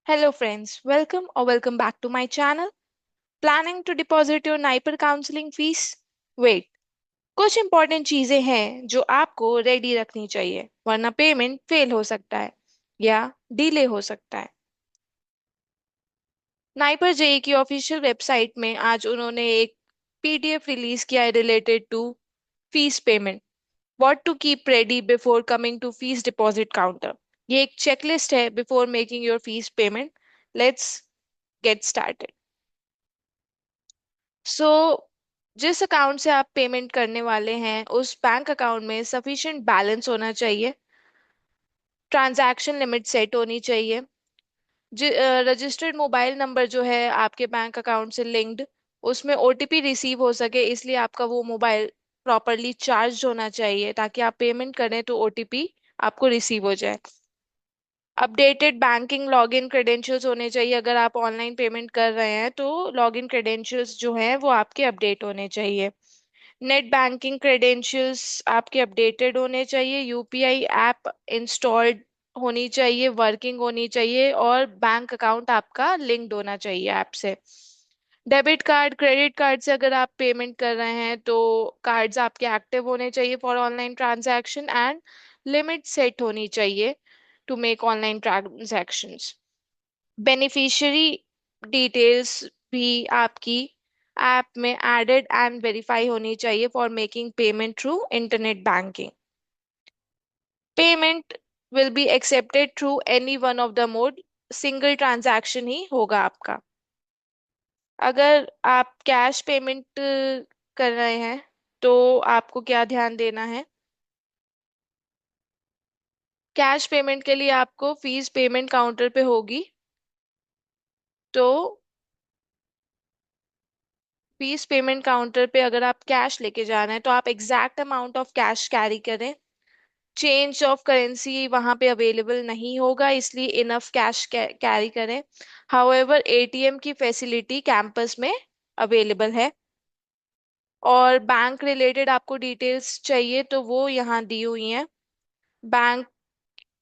Hello, friends. Welcome back to my channel. Planning to deposit your NIPER counseling fees? Wait, कुछ important चीजें हैं जो आपको ready रखनी चाहिए वरना पेमेंट फेल हो सकता है या डिले हो सकता है। नाइपर जेई की ऑफिशियल वेबसाइट में आज उन्होंने एक पीडीएफ रिलीज किया है related to fees payment. What to keep ready before coming to fees deposit counter. ये एक चेकलिस्ट है before making your fees payment. Let's get started. So जिस अकाउंट से आप पेमेंट करने वाले हैं उस बैंक अकाउंट में सफिशिएंट बैलेंस होना चाहिए। ट्रांजैक्शन लिमिट सेट होनी चाहिए। रजिस्टर्ड मोबाइल नंबर जो है आपके बैंक अकाउंट से लिंक्ड, उसमें ओटीपी रिसीव हो सके, इसलिए आपका वो मोबाइल प्रॉपरली चार्ज होना चाहिए ताकि आप पेमेंट करें तो ओटीपी आपको रिसीव हो जाए। अपडेटेड बैंकिंग लॉगिन क्रेडेंशियल्स होने चाहिए। अगर आप ऑनलाइन पेमेंट कर रहे हैं तो लॉगिन क्रेडेंशियल्स जो हैं वो आपके अपडेट होने चाहिए। नेट बैंकिंग क्रेडेंशियल्स आपके अपडेटेड होने चाहिए। यूपीआई ऐप इंस्टॉल्ड होनी चाहिए, वर्किंग होनी चाहिए और बैंक अकाउंट आपका लिंक्ड होना चाहिए ऐप से। डेबिट कार्ड क्रेडिट कार्ड से अगर आप पेमेंट कर रहे हैं तो कार्ड्स आपके एक्टिव होने चाहिए for online transaction and limit set होनी चाहिए to make online transactions. Beneficiary details भी आपकी ऐप में एडेड एंड वेरीफाई होनी चाहिए for making payment through internet banking. Payment will be accepted through any one of the mode. Single transaction ही होगा आपका। अगर आप कैश पेमेंट कर रहे हैं तो आपको क्या ध्यान देना है। कैश पेमेंट के लिए आपको फीस पेमेंट काउंटर पे होगी, तो फीस पेमेंट काउंटर पे अगर आप कैश लेके जा रहे हैं तो आप exact amount of cash carry करें। चेंज ऑफ करेंसी वहां पे अवेलेबल नहीं होगा, इसलिए इनफ कैश कैरी करें। हाउएवर एटीएम की फैसिलिटी कैंपस में अवेलेबल है। और बैंक रिलेटेड आपको डिटेल्स चाहिए तो वो यहाँ दी हुई हैं। बैंक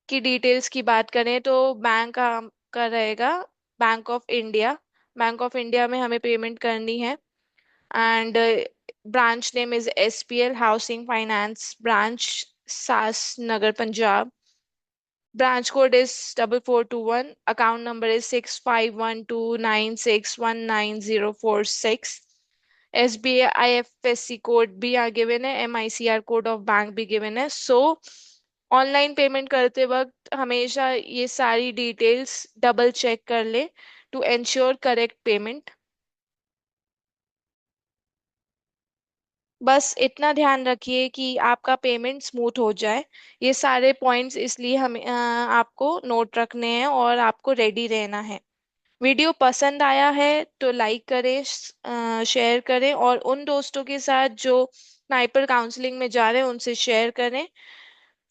की डिटेल्स की बात करें तो बैंक का रहेगा bank of India. Bank of India में हमें पेमेंट करनी है। And branch name is SPL housing finance branch, SAS Nagar Punjab. Branch code is 4421। Account number is 651296190046। S B I F S C code भी यहाँ गिवन है, MICR कोड ऑफ बैंक भी given है। So online payment करते वक्त हमेशा ये सारी डिटेल्स डबल चेक कर ले टू एंश्योर करेक्ट पेमेंट। बस इतना ध्यान रखिए कि आपका पेमेंट स्मूथ हो जाए। ये सारे पॉइंट्स इसलिए हमें आपको नोट रखने हैं और आपको रेडी रहना है। वीडियो पसंद आया है तो लाइक करें, शेयर करें और उन दोस्तों के साथ जो स्नाइपर काउंसलिंग में जा रहे हैं उनसे शेयर करें।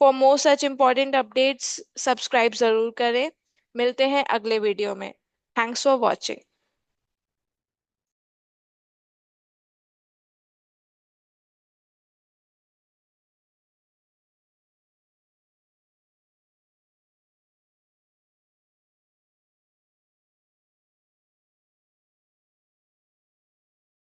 For more such important updates subscribe जरूर करें। मिलते हैं अगले वीडियो में। Thanks for watching.